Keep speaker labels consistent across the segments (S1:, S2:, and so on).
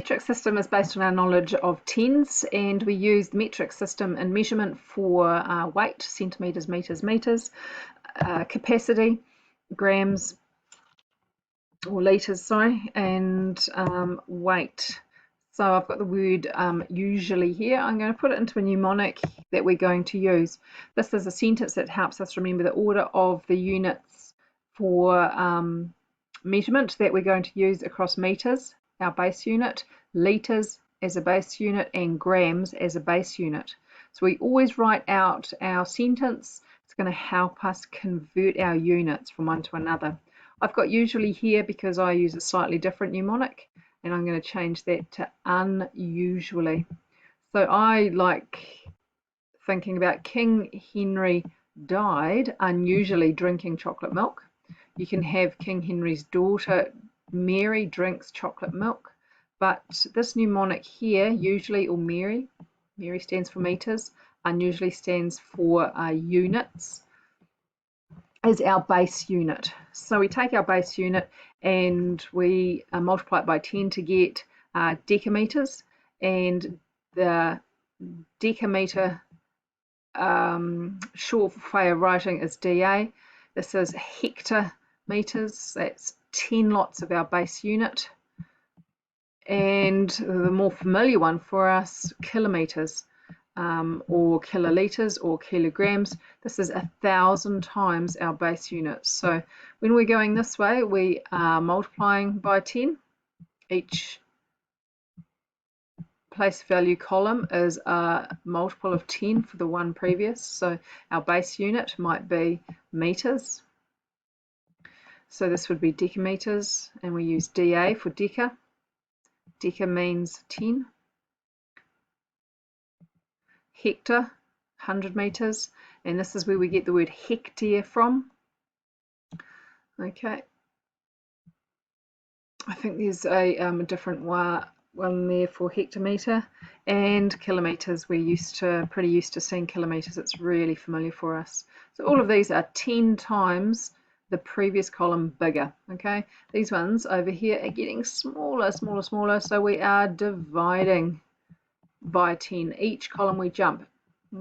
S1: Metric system is based on our knowledge of tens, and we use the metric system in measurement for weight, centimetres, metres, metres, capacity, grams or litres, sorry, and weight. So I've got the word usually here. I'm going to put it into a mnemonic that we're going to use. This is a sentence that helps us remember the order of the units for measurement that we're going to use across metres, our base unit, litres as a base unit, and grams as a base unit. So we always write out our sentence. It's going to help us convert our units from one to another. I've got usually here because I use a slightly different mnemonic, and I'm going to change that to unusually. So I like thinking about King Henry died unusually drinking chocolate milk. You can have King Henry's daughter Mary drinks chocolate milk, but this mnemonic here, usually or Mary stands for meters, unusually stands for units, is our base unit. So we take our base unit and we multiply it by 10 to get decameters, and the decameter short way of writing is DA. This is hectometers, that's 10 lots of our base unit, and the more familiar one for us, kilometers. Or kiloliters or kilograms. This is 1,000 times our base unit. So when we're going this way, we are multiplying by 10. Each place value column is a multiple of 10 for the one previous. So our base unit might be meters. So this would be decameters, and we use DA for deca. Deca means 10. Hector, 100 meters, and this is where we get the word hectare from. Okay, I think there's a different one there for hectometer, and kilometers. We're pretty used to seeing kilometers. It's really familiar for us. So all of these are 10 times the previous column bigger. Okay, these ones over here are getting smaller, smaller, smaller. So we are dividing by 10 each column we jump.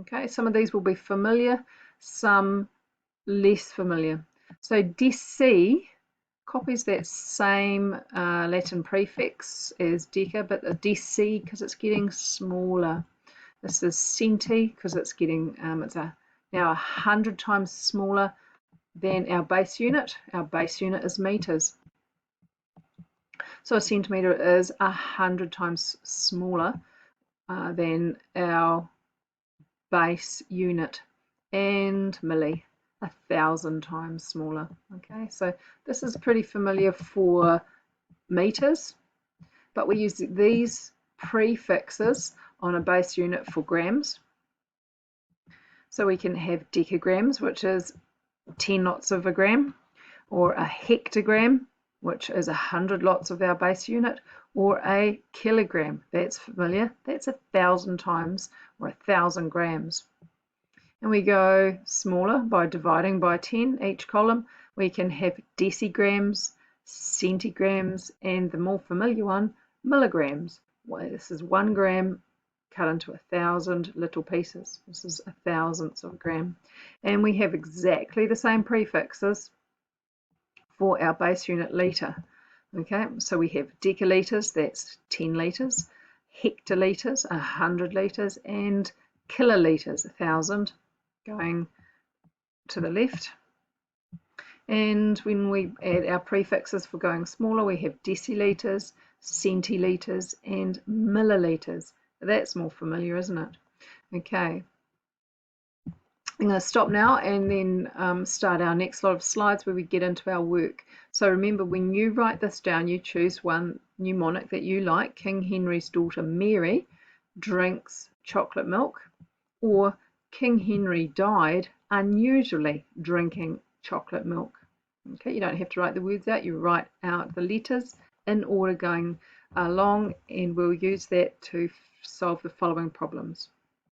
S1: Okay, some of these will be familiar, some less familiar. So dec copies that same Latin prefix as deca, but a dec because it's getting smaller. This is centi because it's getting it's now 100 times smaller than our base unit. Our base unit is meters. So a centimeter is 100 times smaller than our base unit, and milli 1,000 times smaller. Okay, so this is pretty familiar for meters, but we use these prefixes on a base unit for grams. So we can have decagrams, which is 10 lots of a gram, or a hectogram, which is 100 lots of our base unit, or a kilogram. That's familiar. That's 1,000 times, or 1,000 grams. And we go smaller by dividing by 10 each column. We can have decigrams, centigrams, and the more familiar one, milligrams. Well, this is 1 gram cut into 1,000 little pieces. This is 1,000th of a gram. And we have exactly the same prefixes for our base unit litre. Okay, so we have decaliters, that's 10 litres, hectolitres, 100 litres, and kiloliters, 1,000, going to the left. And when we add our prefixes for going smaller, we have deciliters, centiliters, and milliliters. That's more familiar, isn't it? Okay. I'm going to stop now and then start our next lot of slides where we get into our work. So remember, when you write this down, you choose one mnemonic that you like. King Henry's daughter Mary drinks chocolate milk, or King Henry died unusually drinking chocolate milk. Okay, you don't have to write the words out, you write out the letters in order going along, and we'll use that to solve the following problems.